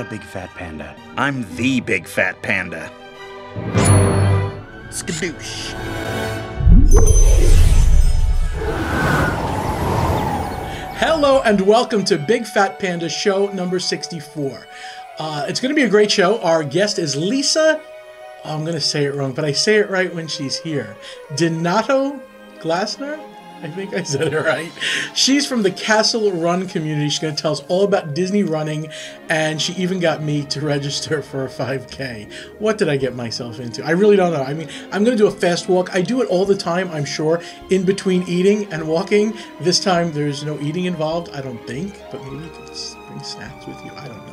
big fat panda. I'm the big fat panda. Skadoosh. Hello and welcome to Big Fat Panda Show number 64. It's going to be a great show. Our guest is Lisa, I'm going to say it wrong, but I say it right when she's here. DiNoto Glassner? I think I said it right. She's from the Castle Run community. She's going to tell us all about Disney running, and she even got me to register for a 5K. What did I get myself into? I really don't know. I mean, I'm going to do a fast walk. I do it all the time, I'm sure, in between eating and walking. This time, there's no eating involved, I don't think, but maybe you could bring snacks with you. I don't know.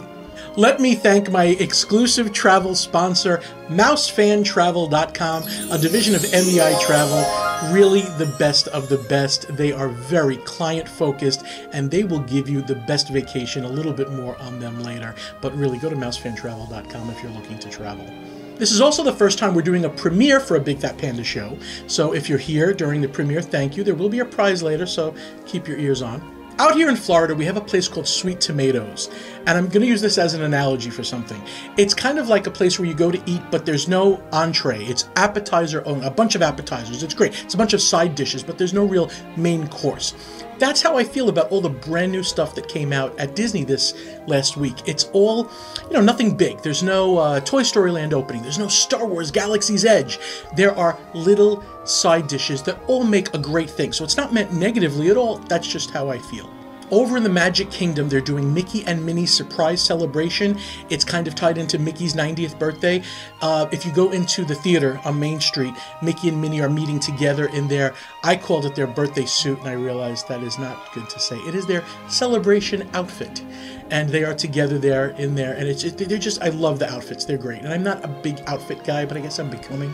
Let me thank my exclusive travel sponsor, MouseFanTravel.com, a division of MEI Travel. Really the best of the best. They are very client-focused, and they will give you the best vacation. A little bit more on them later, but really go to MouseFanTravel.com if you're looking to travel. This is also the first time we're doing a premiere for a Big Fat Panda show, so if you're here during the premiere, thank you. There will be a prize later, so keep your ears on. Out here in Florida, we have a place called Sweet Tomatoes, and I'm going to use this as an analogy for something. It's kind of like a place where you go to eat, but there's no entree. It's appetizer only, a bunch of appetizers. It's great. It's a bunch of side dishes, but there's no real main course. That's how I feel about all the brand new stuff that came out at Disney this last week. It's all, nothing big. There's no Toy Story Land opening. There's no Star Wars Galaxy's Edge. There are little side dishes that all make a great thing. So it's not meant negatively at all. That's just how I feel. Over in the Magic Kingdom, they're doing Mickey and Minnie's Surprise Celebration. It's kind of tied into Mickey's 90th birthday. If you go into the theater on Main Street, Mickey and Minnie are meeting together in their, I called it their birthday suit, and I realized that is not good to say. It is their celebration outfit. And they are together there, in there, and they're just, I love the outfits. They're great. And I'm not a big outfit guy, but I guess I'm becoming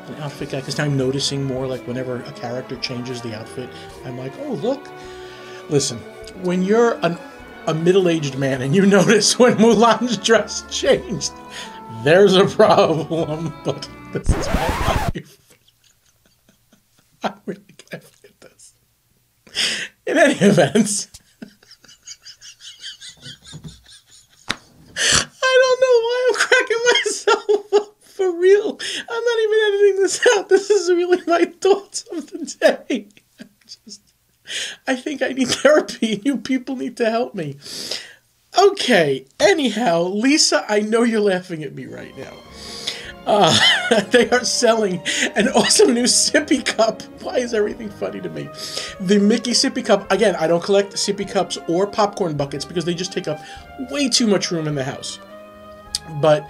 an outfit guy, because now I'm noticing more, like whenever a character changes the outfit, I'm like, oh, look. Listen, when you're a middle-aged man and you notice when Mulan's dress changed, there's a problem, but this is my life. I'm really glad to get this. In any event, I don't know why I'm cracking myself up, for real. I'm not even editing this out. This is really my thoughts of the day. I think I need therapy. You people need to help me. Okay, anyhow, Lisa, I know you're laughing at me right now. They are selling an awesome new sippy cup. Why is everything funny to me? The Mickey sippy cup. Again, I don't collect sippy cups or popcorn buckets because they just take up way too much room in the house. But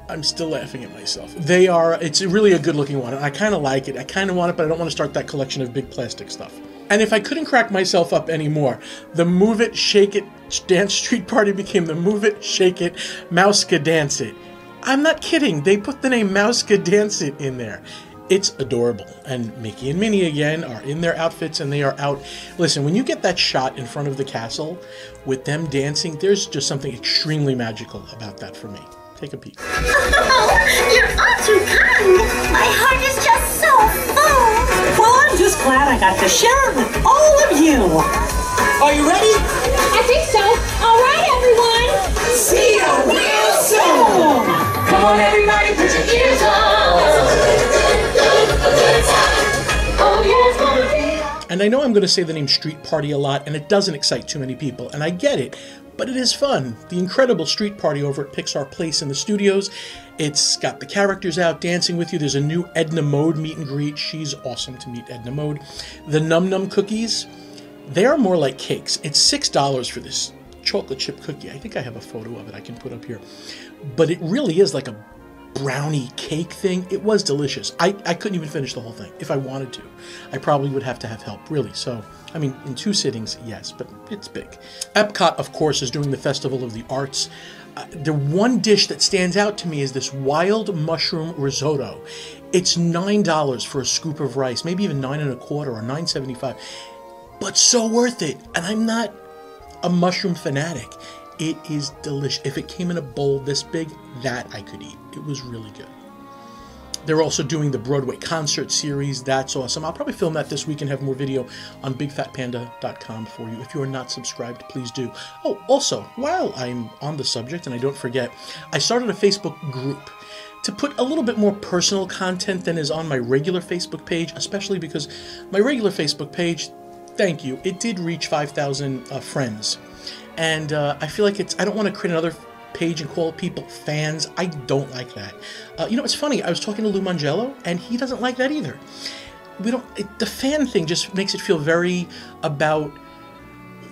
I'm still laughing at myself. It's really a good looking one. I kind of like it. I kind of want it, but I don't want to start that collection of big plastic stuff. And if I couldn't crack myself up anymore, the Move It, Shake It Dance Street Party became the Move It, Shake It, Mouska Dance It. I'm not kidding. They put the name Mouska Dance It in there. It's adorable. And Mickey and Minnie, again, are in their outfits, and they are out. Listen, when you get that shot in front of the castle with them dancing, there's just something extremely magical about that for me. Take a peek. Oh, you're all too kind. My heart is just so full. Well, I'm just glad I got to share it with all of you. Are you ready? I think so. All right, everyone. See you real soon. Come on, everybody, put your ears on. And I know I'm going to say the name Street Party a lot, and it doesn't excite too many people, and I get it, but it is fun. The incredible Street Party over at Pixar Place in the studios. It's got the characters out dancing with you. There's a new Edna Mode meet and greet. She's awesome to meet Edna Mode. The Num Num cookies, they are more like cakes. It's $6 for this chocolate chip cookie. I think I have a photo of it I can put up here. But it really is like a brownie cake thing. It was delicious. I couldn't even finish the whole thing if I wanted to. I probably would have to have help, really. So, I mean, in 2 sittings, yes, but it's big. Epcot, of course, is doing the Festival of the Arts. The one dish that stands out to me is this wild mushroom risotto. It's $9 for a scoop of rice, maybe even $9.25 or $9.75, but so worth it. And I'm not a mushroom fanatic. It is delicious. If it came in a bowl this big, that I could eat. It was really good. They're also doing the Broadway concert series. That's awesome. I'll probably film that this week and have more video on bigfatpanda.com for you. If you are not subscribed, please do. Oh, also, while I'm on the subject, and I don't forget, I started a Facebook group to put a little bit more personal content than is on my regular Facebook page, especially because my regular Facebook page, thank you, it did reach 5,000 friends. And I feel like I don't want to create another page and call people fans. I don't like that. You know, it's funny, I was talking to Lou Mangello, and he doesn't like that either. The fan thing just makes it feel very about,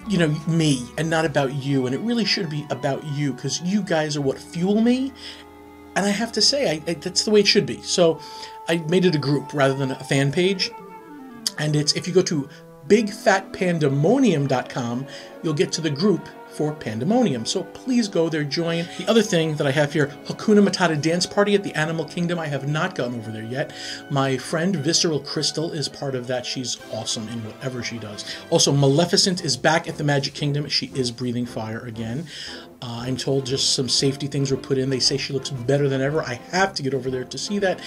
you know, me and not about you, and it really should be about you, because you guys are what fuel me. And I have to say, that's the way it should be. So I made it a group rather than a fan page. And if you go to bigfatpandemonium.com, you'll get to the group for Pandemonium. So please go there, join. The other thing that I have here, Hakuna Matata Dance Party at the Animal Kingdom. I have not gone over there yet. My friend Visceral Crystal is part of that. She's awesome in whatever she does. Also, Maleficent is back at the Magic Kingdom. She is breathing fire again. I'm told just some safety things were put in. They say she looks better than ever. I have to get over there to see that.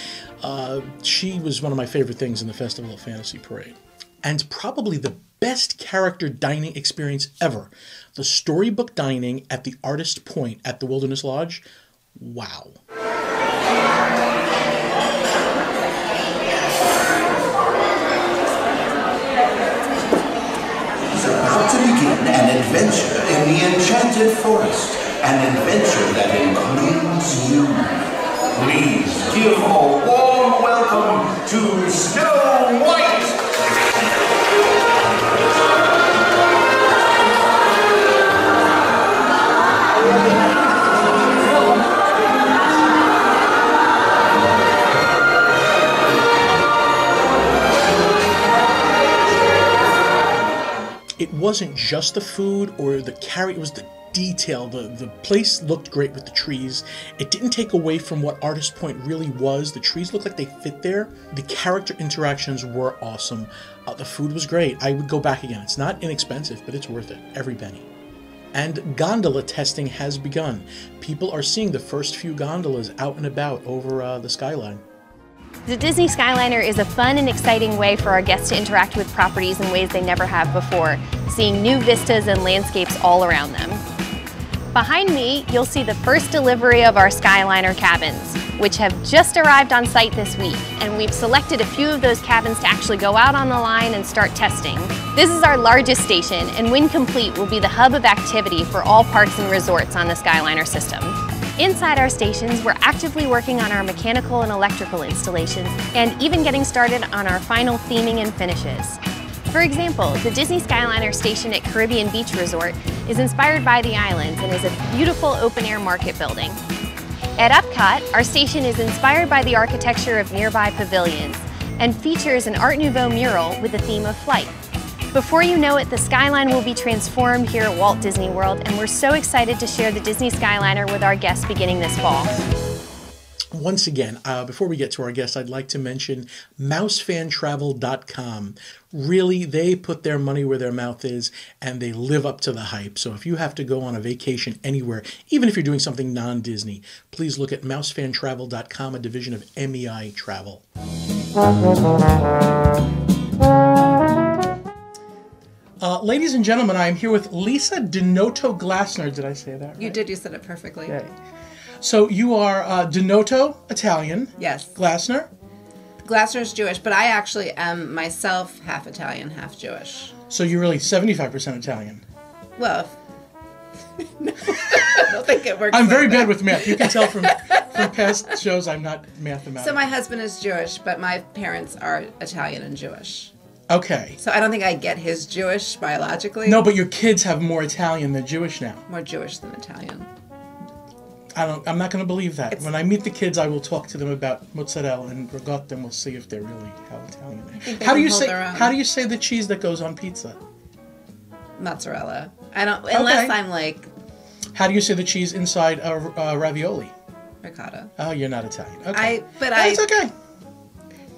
She was one of my favorite things in the Festival of Fantasy Parade. And probably the best character dining experience ever, the storybook dining at the Artist Point at the Wilderness Lodge. Wow. About to begin an adventure in the Enchanted Forest, an adventure that includes you. Please give a warm welcome to Snow White! It wasn't just the food or the it was the detail. The place looked great with the trees. It didn't take away from what Artist Point really was. The trees looked like they fit there. The character interactions were awesome. The food was great. I would go back again. It's not inexpensive, but it's worth it. Every penny. And gondola testing has begun. People are seeing the first few gondolas out and about over the skyline. The Disney Skyliner is a fun and exciting way for our guests to interact with properties in ways they never have before, seeing new vistas and landscapes all around them. Behind me, you'll see the first delivery of our Skyliner cabins, which have just arrived on site this week, and we've selected a few of those cabins to actually go out on the line and start testing. This is our largest station, and when complete, will be the hub of activity for all parks and resorts on the Skyliner system. Inside our stations, we're actively working on our mechanical and electrical installations, and even getting started on our final theming and finishes. For example, the Disney Skyliner station at Caribbean Beach Resort is inspired by the islands and is a beautiful open-air market building. At Epcot, our station is inspired by the architecture of nearby pavilions and features an Art Nouveau mural with the theme of flight. Before you know it, the skyline will be transformed here at Walt Disney World, and we're so excited to share the Disney Skyliner with our guests beginning this fall. Once again, before we get to our guest, I'd like to mention mousefantravel.com. Really, they put their money where their mouth is, and they live up to the hype. So if you have to go on a vacation anywhere, even if you're doing something non-Disney, please look at mousefantravel.com, a division of MEI Travel. Ladies and gentlemen, I am here with Lisa DiNoto Glassner. Did I say that right? You did. You said it perfectly. Okay. So you are DiNoto, Italian. Yes. Glassner? Glassner's Jewish, but I actually am myself half Italian, half Jewish. So you're really 75% Italian. Well, I don't think it works. I'm very like bad that. with math. You can tell from past shows I'm not mathematical. So my husband is Jewish, but my parents are Italian and Jewish. Okay. So I don't think I get his Jewish biologically. No, but your kids have more Italian than Jewish now. More Jewish than Italian. I'm not going to believe that. When I meet the kids, I will talk to them about mozzarella and ricotta, and we'll see if they're really how Italian they are. How do you say the cheese that goes on pizza? Mozzarella. I don't unless I'm like. How do you say the cheese inside ravioli? Ricotta. Oh, you're not Italian. Okay. It's okay.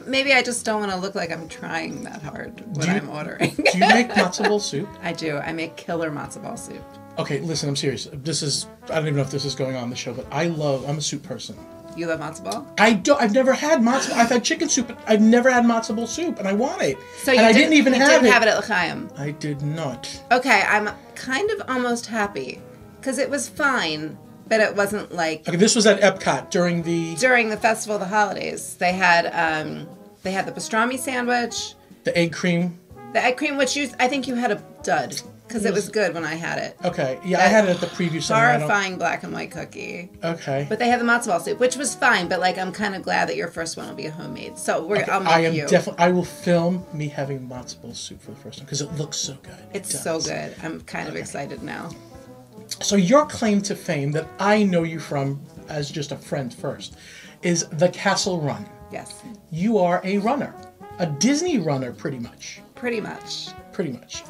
Maybe I just don't want to look like I'm trying that hard when I'm ordering. Do you make matzo ball soup? I do. I make killer matzo ball soup. Okay, listen, I'm serious. I don't even know if this is going on the show, but I'm a soup person. You love matzo ball? I've never had matzo. I've had chicken soup, but I've never had matzo ball soup, and I want it. So and I didn't even have it. You didn't have it at L'Chaim? I did not. Okay, I'm kind of almost happy because it was fine, but it wasn't like. Okay, this was at Epcot during the festival of the holidays. They had the pastrami sandwich, the egg cream. The egg cream, which I think you had a dud. Because it was good when I had it. Okay, yeah, I had it at the preview center. Horrifying black and white cookie. Okay. But they had the matzo ball soup, which was fine. But like, I'm kind of glad that your first one will be a homemade. So I'll make you. I will film me having matzo ball soup for the first time because it looks so good. It's so good. I'm kind of excited now. So your claim to fame that I know you from as just a friend first is the Castle Run. Yes. You are a runner, a Disney runner, pretty much. Pretty much. Pretty much.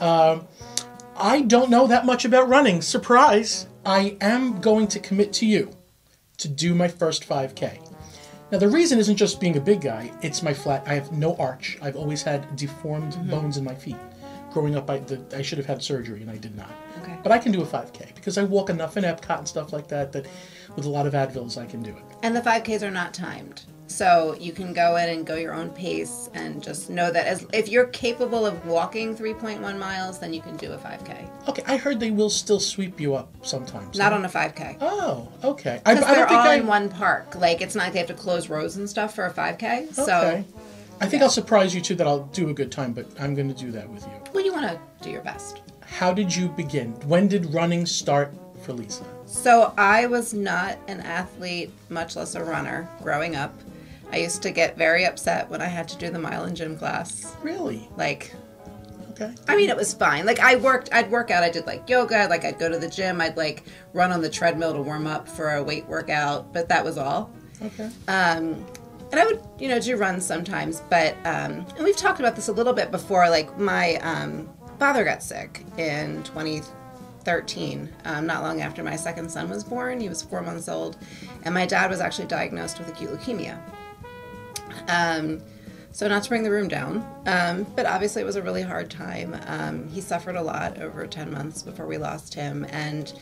I don't know that much about running. Surprise! I am going to commit to you to do my first 5K. Now, the reason isn't just being a big guy. It's my flat. I have no arch. I've always had deformed bones in my feet. Growing up, I should have had surgery, and I did not. Okay. But I can do a 5K because I walk enough in Epcot and stuff like that with a lot of Advils, I can do it. And the 5Ks are not timed. So you can go in and go your own pace and just know that if you're capable of walking 3.1 miles, then you can do a 5K. Okay, I heard they will still sweep you up sometimes. Not on a 5K. Oh, okay. Because they're all in one park. Like, it's not like they have to close roads and stuff for a 5K. So, okay. I think I'll surprise you, too, that I'll do a good time, but I'm going to do that with you. Well, you want to do your best. How did you begin? When did running start for Lisa? So I was not an athlete, much less a runner, growing up. I used to get very upset when I had to do the mile in gym class. Really? Like, okay. I mean, it was fine. Like, I'd work out. I did, like, yoga. Like, I'd go to the gym. I'd, like, run on the treadmill to warm up for a weight workout. But that was all. Okay. And I would, do runs sometimes. But, and we've talked about this a little bit before. Like, my father got sick in 2013, not long after my second son was born. He was 4 months old. And my dad was actually diagnosed with acute leukemia. So not to bring the room down, but obviously it was a really hard time. He suffered a lot over 10 months before we lost him. And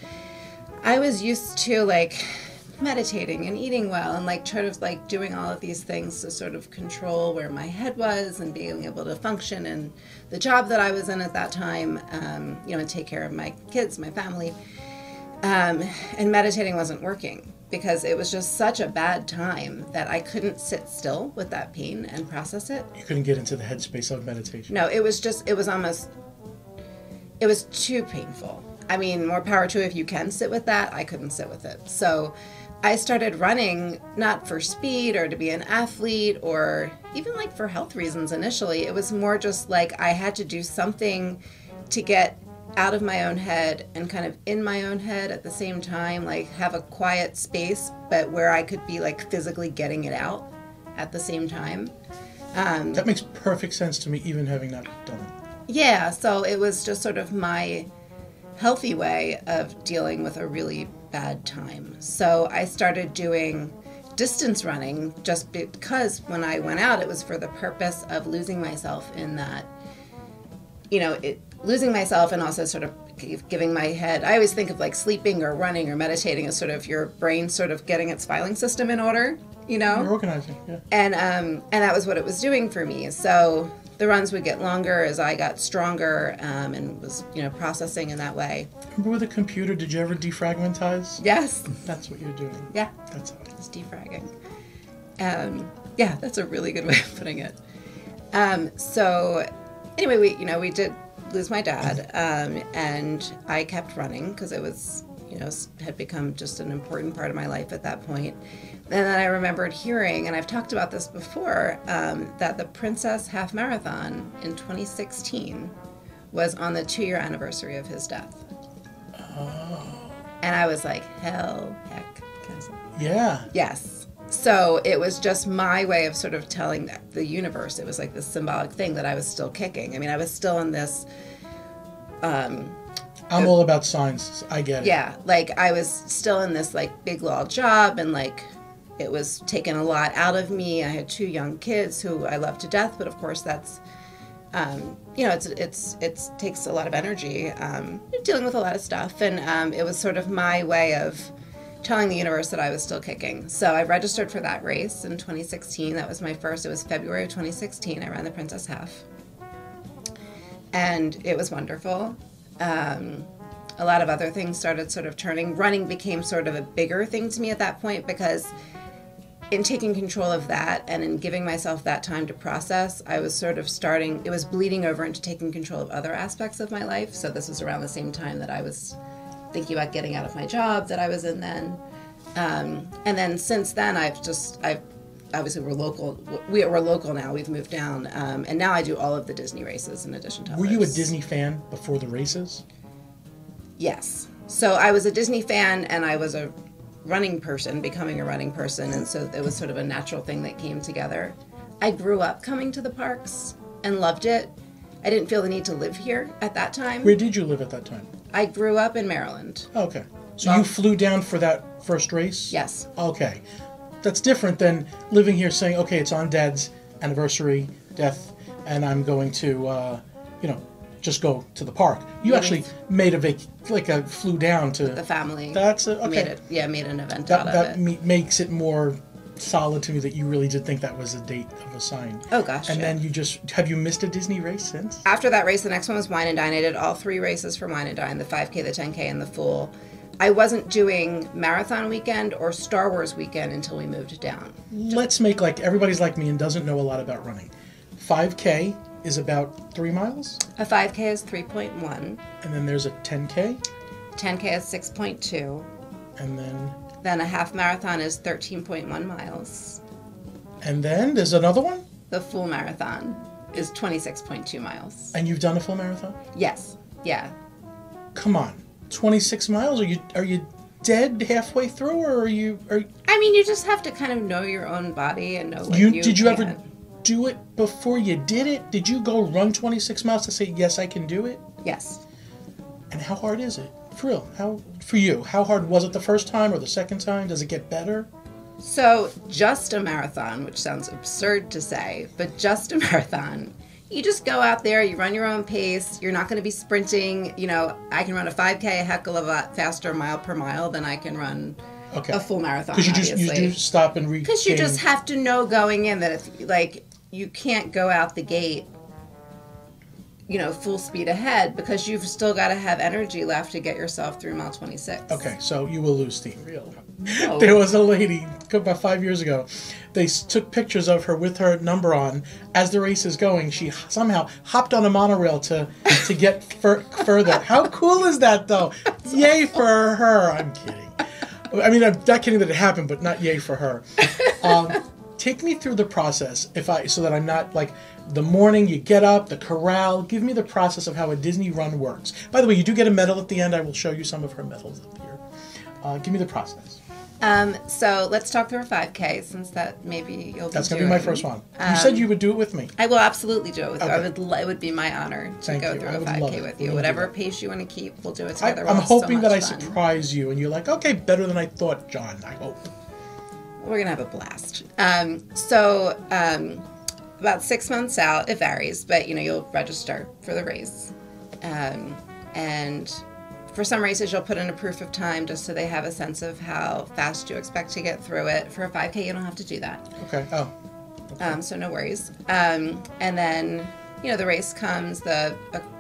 I was used to like meditating and eating well and like sort of like doing all of these things to sort of control where my head was and being able to function in the job that I was in at that time, and take care of my kids, my family. And meditating wasn't working because it was just such a bad time that I couldn't sit still with that pain and process it. You couldn't get into the headspace of meditation. No, it was too painful. I mean, more power to you if you can sit with that. I couldn't sit with it. So I started running, not for speed or to be an athlete or even like for health reasons initially. It was more just like I had to do something to get out of my own head and kind of in my own head at the same time, like have a quiet space, but where I could be like physically getting it out at the same time. That makes perfect sense to me, even having not done it. Yeah, so it was just sort of my healthy way of dealing with a really bad time. So I started doing distance running just because when I went out, it was for the purpose of losing myself in that, losing myself and also sort of giving my head, I always think of like sleeping or running or meditating as sort of your brain sort of getting its filing system in order, You're organizing, yeah. And that was what it was doing for me. So the runs would get longer as I got stronger and was, processing in that way. Remember with a computer, did you ever defragmentize? Yes. That's what you're doing. Yeah. That's how it is. It's defragging. Yeah, that's a really good way of putting it. So anyway, we did lose my dad, and I kept running because it was, had become just an important part of my life at that point. And then I remembered hearing, and I've talked about this before, that the Princess Half Marathon in 2016 was on the 2-year anniversary of his death. Oh. And I was like, heck. Yeah. Yes. So it was just my way of sort of telling the universe. It was like this symbolic thing that I was still kicking. I mean, I was still in this... I'm all about signs. I get it. Yeah. Like, I was still in this, like, big law job, and, like, it was taking a lot out of me. I had 2 young kids who I love to death, but, of course, that's... it takes a lot of energy, dealing with a lot of stuff. And it was sort of my way of telling the universe that I was still kicking. So I registered for that race in 2016. That was my first. It was February of 2016. I ran the Princess Half. And it was wonderful. A lot of other things started sort of turning. Running became sort of a bigger thing to me at that point, because in taking control of that and in giving myself that time to process, I was sort of it was bleeding over into taking control of other aspects of my life. So this was around the same time that I was thinking about getting out of my job that I was in then. And then since then, obviously we're local now, we've moved down. And now I do all of the Disney races in addition to others. Were you a Disney fan before the races? Yes. So I was a Disney fan, and I was a running person, becoming a running person, and so it was sort of a natural thing that came together. I grew up coming to the parks and loved it. I didn't feel the need to live here at that time. Where did you live at that time? I grew up in Maryland. Okay. So you flew down for that first race? Yes. Okay. That's different than living here saying, okay, it's on Dad's anniversary, death, and I'm going to, just go to the park. You actually made flew down to the family. That's okay. Made an event out of it. That makes it more solid to me that you really did think that was a date of a sign. Oh gosh. And then have you missed a Disney race since? After that race, the next one was Wine and Dine. I did all 3 races for Wine and Dine, the 5K, the 10K, and the full. I wasn't doing marathon weekend or Star Wars weekend until we moved down. Let's make everybody's like me and doesn't know a lot about running. 5K is about 3 miles? A 5K is 3.1. And then there's a 10K? 10K is 6.2. And then a half marathon is 13.1 miles. And then there's another one? The full marathon is 26.2 miles. And you've done a full marathon? Yes. Yeah. Come on. 26 miles? Are you dead halfway through, or are you I mean, you just have to kind of know your own body and know what you Did you ever do it before you did it? Did you go run 26 miles to say, yes, I can do it? Yes. And how hard is it? For real, how hard was it the first time or the second time? Does it get better? So just a marathon, which sounds absurd to say, but just a marathon, you just go out there, you run your own pace, you're not going to be sprinting. I can run a 5K a heck of a lot faster mile per mile than I can run a full marathon, because you do stop and regain. Because you just have to know going in that if, you can't go out the gate, full speed ahead, because you've still got to have energy left to get yourself through mile 26. Okay, so you will lose steam. No. There was a lady about 5 years ago. They took pictures of her with her number on. As the race is going, she somehow hopped on a monorail to get further. How cool is that, though? Yay for her. I'm kidding. I mean, I'm not kidding that it happened, but not yay for her. Take me through the process, so that I'm not the morning you get up, the corral. Give me the process of how a Disney run works. By the way, you do get a medal at the end. I will show you some of her medals up here. Give me the process. So let's talk through a 5K, since that maybe you'll. That's going to be my first one. You said you would do it with me. I will absolutely do it with you. Okay. It would be my honor to go through a 5K with you. Whatever pace you want to keep, we'll do it together. I'm hoping that I surprise you and you're like, okay, better than I thought, John. I hope. We're going to have a blast. About 6 months out, it varies, but you'll register for the race. And for some races, you'll put in a proof of time just so they have a sense of how fast you expect to get through it. For a 5K, you don't have to do that. Okay. Oh. Okay. So no worries. And then, the race comes a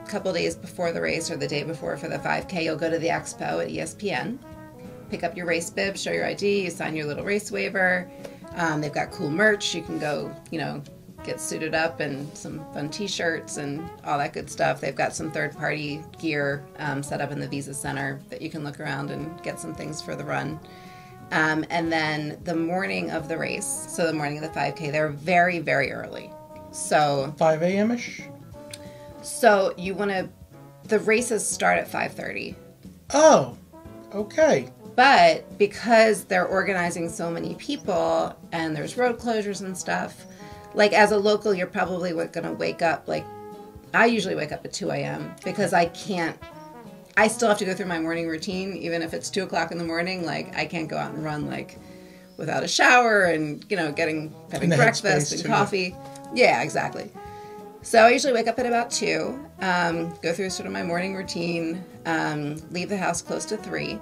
couple days before the race, or the day before for the 5K, you'll go to the expo at ESPN. Pick up your race bib, show your ID, you sign your little race waiver. They've got cool merch. You can go, get suited up and some fun t-shirts and all that good stuff. They've got some third-party gear set up in the Visa Center that you can look around and get some things for the run. And then the morning of the race, so the morning of the 5K, they're very, very early. So 5 a.m.-ish? So the races start at 5:30. Oh, okay. But because they're organizing so many people and there's road closures and stuff, as a local, you're probably going to wake up, I usually wake up at 2 a.m. because I still have to go through my morning routine, even if it's 2 o'clock in the morning. I can't go out and run, without a shower and, having breakfast and coffee. Yeah, exactly. So I usually wake up at about 2, go through sort of my morning routine, leave the house close to 3.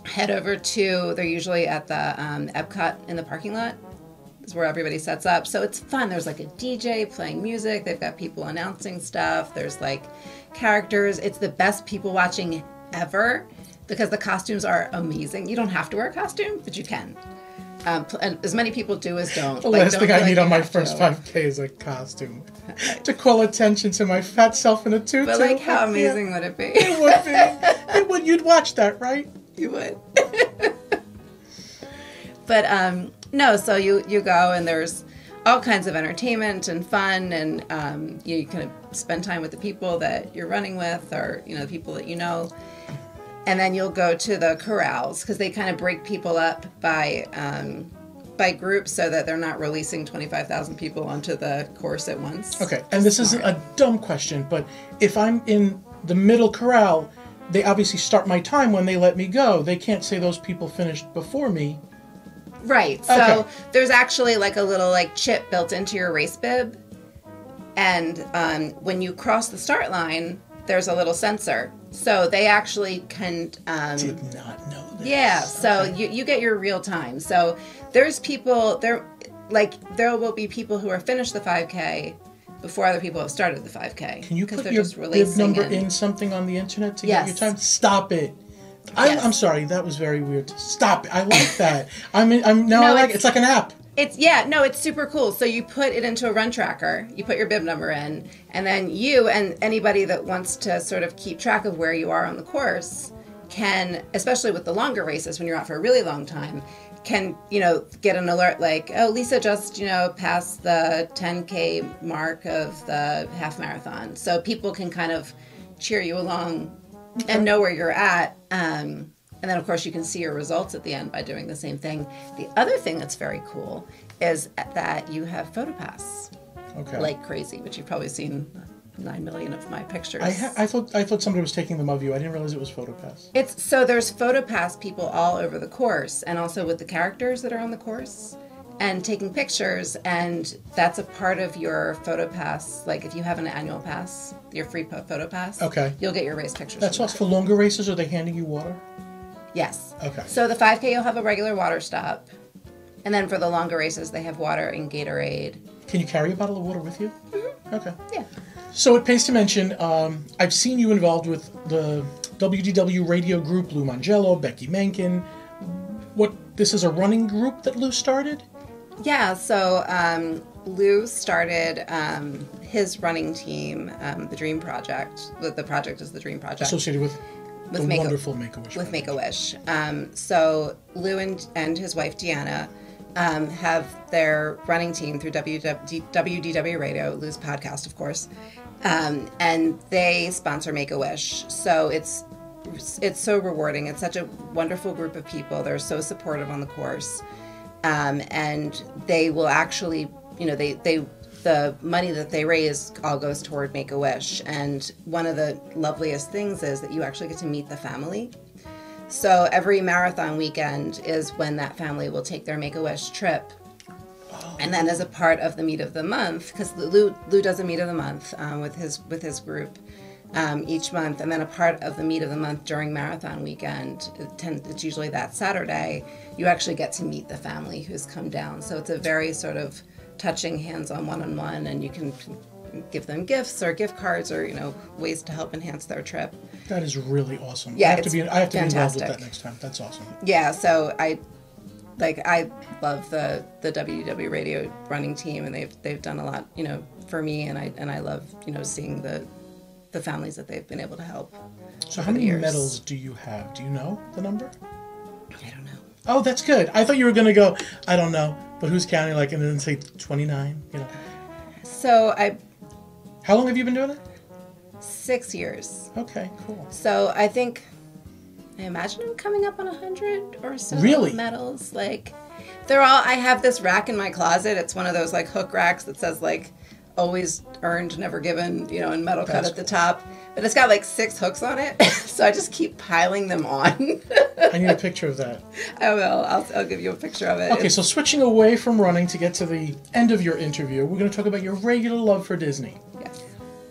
head over to, they're usually at the Epcot in the parking lot. Is where everybody sets up. So it's fun. There's like a DJ playing music. They've got people announcing stuff. There's like characters. It's the best people watching ever because the costumes are amazing. You don't have to wear a costume, but you can. And as many people do as don't. The last thing I need on my first 5K is a costume to call attention to my fat self in a tutu. But like, how amazing would it be? It would be. It would. You'd watch that, right? You would. But no, so you go and there's all kinds of entertainment and fun, and you kind of spend time with the people that you're running with, or the people that you know. And then you'll go to the corrals because they kind of break people up by groups so that they're not releasing 25,000 people onto the course at once. Okay, and this is a dumb question, but if I'm in the middle corral, they obviously start my time when they let me go. They can't say those people finished before me. Right. So there's actually like a little like chip built into your race bib, and when you cross the start line, there's a little sensor. So they actually can. Did not know this. Yeah. So you get your real time. So there's people there, like there will be people who are finished the 5K before other people have started the 5K. Can you put your bib number in something on the internet to get your time? Stop it. I'm sorry, that was very weird. Stop it. I like that. It's like an app. It's super cool. So you put it into a run tracker, you put your bib number in, and then you and anybody that wants to sort of keep track of where you are on the course can, especially with the longer races when you're out for a really long time, can, get an alert like, oh, Lisa just, passed the 10K mark of the half marathon. So people can kind of cheer you along and know where you're at. And then, of course, you can see your results at the end by doing the same thing. The other thing that's very cool is that you have PhotoPass. Okay. Like crazy, which you've probably seen 9 million of my pictures. I thought somebody was taking them of you. I didn't realize it was PhotoPass. So there's PhotoPass people all over the course, and also with the characters that are on the course, and taking pictures, and that's a part of your PhotoPass. Like if you have an annual pass, your free PhotoPass, you'll get your race pictures. That's all. For longer races, are they handing you water? Yes. Okay. So the 5K, you'll have a regular water stop, and then for the longer races, they have water and Gatorade. Can you carry a bottle of water with you? Mm-hmm. Okay. Yeah. So it pays to mention, I've seen you involved with the WDW radio group, Lou Mangello, Becky Menken. This is a running group that Lou started? Yeah, so Lou started his running team, the Dream Project. The project is the Dream Project. Associated with the wonderful Make-A-Wish. With Make-A-Wish. So Lou and his wife, Deanna, have their running team through WDW Radio, Lou's podcast, of course, and they sponsor Make-A-Wish. So it's so rewarding. It's such a wonderful group of people. They're so supportive on the course, and they will actually, the money that they raise all goes toward Make-A-Wish. And one of the loveliest things is that you actually get to meet the family. So every marathon weekend is when that family will take their Make-A-Wish trip. Oh. And then as a part of the meet of the month, because Lou does a meet of the month with his group each month, and then a part of the meet of the month during marathon weekend, it's usually that Saturday, you actually get to meet the family who's come down. So it's a very sort of touching, hands-on, one-on-one, and you can give them gifts or gift cards or ways to help enhance their trip. That is really awesome. Yeah, I have to be involved with that next time. That's awesome. Yeah, so I love the WDW Radio running team, and they've done a lot for me, and I love seeing the families that they've been able to help. So how many medals do you have? Do you know the number? I don't know. Oh, that's good. I thought you were gonna go, I don't know, but who's counting? And then say 29. So How long have you been doing it? 6 years. Okay, cool. So I imagine I'm coming up on 100 or so medals. Like, they're all, I have this rack in my closet. It's one of those like hook racks that says like always earned, never given, and metal cut at the top. But it's got like 6 hooks on it. So I just keep piling them on. I need a picture of that. I will. I'll give you a picture of it. Okay, so switching away from running to get to the end of your interview, we're going to talk about your regular love for Disney. Yes.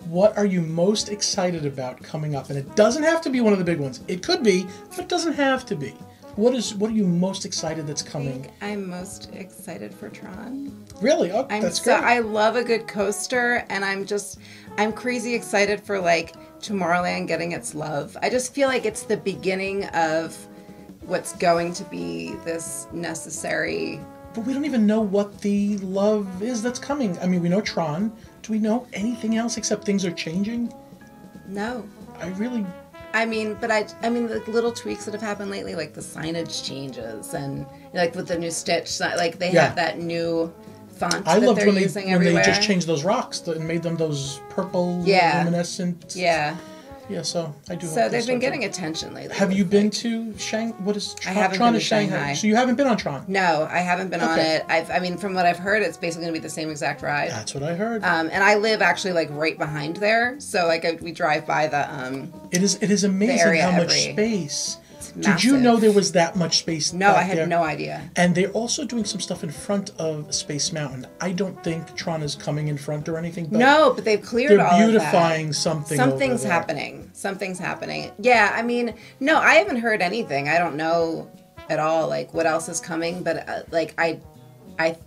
What are you most excited about coming up? And it doesn't have to be one of the big ones. It could be, but it doesn't have to be. What are you most excited that's coming? I'm most excited for Tron. Really? Oh, that's great. I love a good coaster, and I'm crazy excited for like Tomorrowland getting its love. I just feel like it's the beginning of what's going to be this necessary. But we don't even know what the love is that's coming. I mean, we know Tron. Do we know anything else except things are changing? No. I mean, the little tweaks that have happened lately, like the signage changes, and like with the new Stitch, like they have that new font I that loved they're when using when they everywhere. just changed those rocks and made them those purple luminescent. Yeah. Yeah, so I do. So they've been getting attention lately. Have you been to What is Tron? I haven't Tron been is to Shanghai. So you haven't been on Tron? No, I haven't been on it. From what I've heard, it's basically going to be the same exact ride. That's what I heard. And I live actually like right behind there, so like we drive by the. It is amazing how much space. Did you know there was that much space? No, I had no idea. And they're also doing some stuff in front of Space Mountain. I don't think Tron is coming in front or anything. But no, but they've cleared all of that. They're beautifying something. Something's happening. Something's happening. Yeah, I mean, no, I haven't heard anything. I don't know at all, like, what else is coming. But,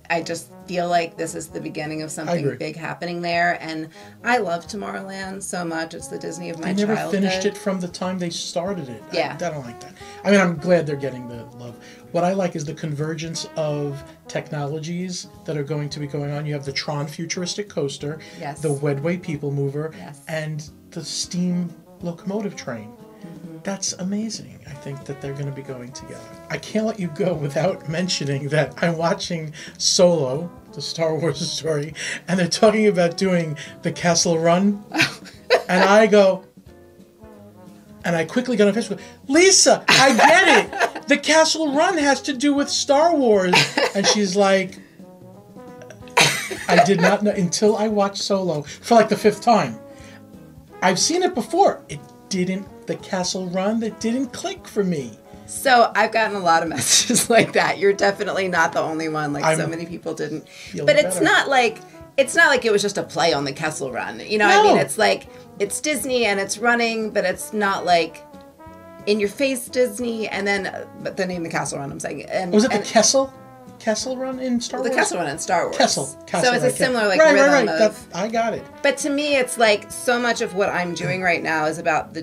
I just feel like this is the beginning of something big happening there. And I love Tomorrowland so much. It's the Disney of my childhood. They never finished it from the time they started it. Yeah. I don't like that. I mean, I'm glad they're getting the love. What I like is the convergence of technologies that are going to be going on. You have the Tron Futuristic Coaster, yes, the Wedway People Mover, yes, and the Steam Locomotive Train. That's amazing. I think that they're going to be going together. I can't let you go without mentioning that I'm watching Solo, the Star Wars story, and they're talking about doing the Castle Run. And I go, and I quickly got on Facebook, Lisa, I get it. The Castle Run has to do with Star Wars. And she's like, I did not know until I watched Solo for like the 5th time. I've seen it before. The Castle Run, that didn't click for me. So I've gotten a lot of messages like that. You're definitely not the only one. Like so many people didn't. But it's not like it was just a play on the Castle Run. You know what I mean? It's like it's Disney and it's running, but it's not like in your face Disney. And then, but the name the Castle Run, I'm saying. And was it the Kessel Run in Star Wars? The Kessel Run in Star Wars. Kessel, so it's a similar like rhythm rhythm of. I got it. But to me, it's like so much of what I'm doing right now is about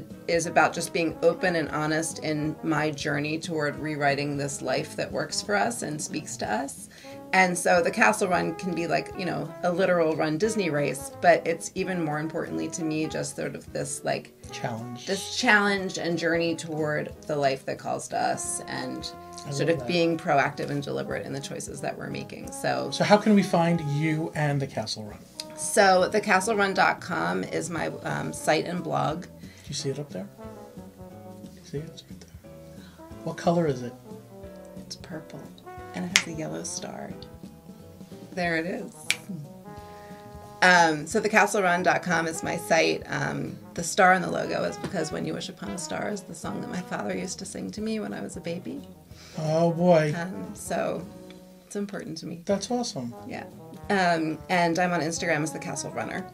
just being open and honest in my journey toward rewriting this life that works for us and speaks to us. And so the Castle Run can be like, you know, a literal run Disney race, but it's even more importantly to me just sort of this like challenge and journey toward the life that calls to us and sort of being proactive and deliberate in the choices that we're making. So how can we find you and the Castle Run? So thecastlerun.com is my site and blog. Do you see it up there? See it? It's right there. What color is it? It's purple. And it has a yellow star. There it is. So thecastlerun.com is my site. The star in the logo is because When You Wish Upon a Star is the song that my father used to sing to me when I was a baby. Oh, boy. So it's important to me. That's awesome. Yeah. And I'm on Instagram as The Castle Runner.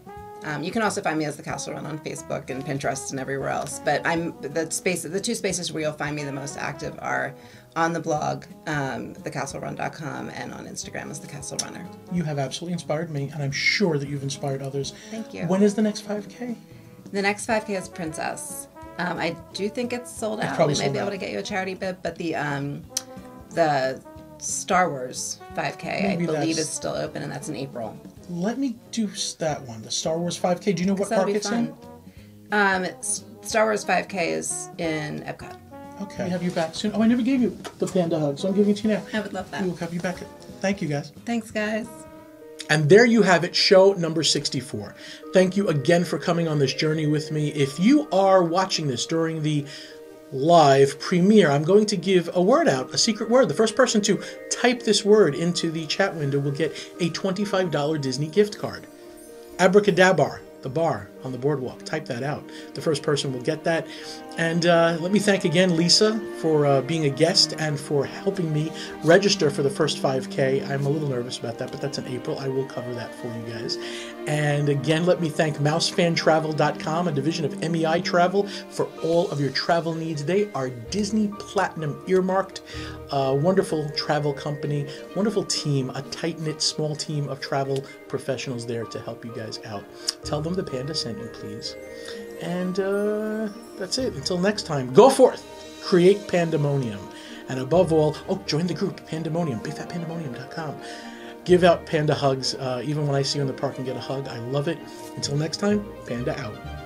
You can also find me as The Castle Run on Facebook and Pinterest and everywhere else. But the 2 spaces where you'll find me the most active are on the blog, thecastlerun.com, and on Instagram as The Castle Runner. You have absolutely inspired me, and I'm sure that you've inspired others. Thank you. When is the next 5K? The next 5K is Princess. I do think it's sold out. We may be able to get you a charity bib, but the Star Wars 5K, I believe, is still open, and that's in April. Let me do that one, the Star Wars 5K. Do you know what park it's in? Star Wars 5K is in Epcot. Okay. I'll have you back soon. Oh, I never gave you the panda hug, so I'm giving it to you now. I would love that. We'll have you back. Thank you, guys. Thanks, guys. And there you have it, show number 64. Thank you again for coming on this journey with me. If you are watching this during the live premiere, I'm going to give a word out, a secret word. The first person to type this word into the chat window will get a $25 Disney gift card. Abracadabar. the bar on the boardwalk. Type that out. The first person will get that. And let me thank again Lisa for being a guest and for helping me register for the first 5K. I'm a little nervous about that, but that's in April. I will cover that for you guys. And again, let me thank mousefantravel.com, a division of MEI Travel, for all of your travel needs. They are Disney Platinum earmarked. Wonderful travel company, wonderful team, a tight-knit small team of travel professionals there to help you guys out. Tell them the Panda sent you, please. And that's it. Until next time, go forth, create pandemonium. And above all, join the group, Pandemonium, bigfatpandemonium.com. Give out Panda hugs, even when I see you in the park and get a hug. I love it. Until next time, Panda out.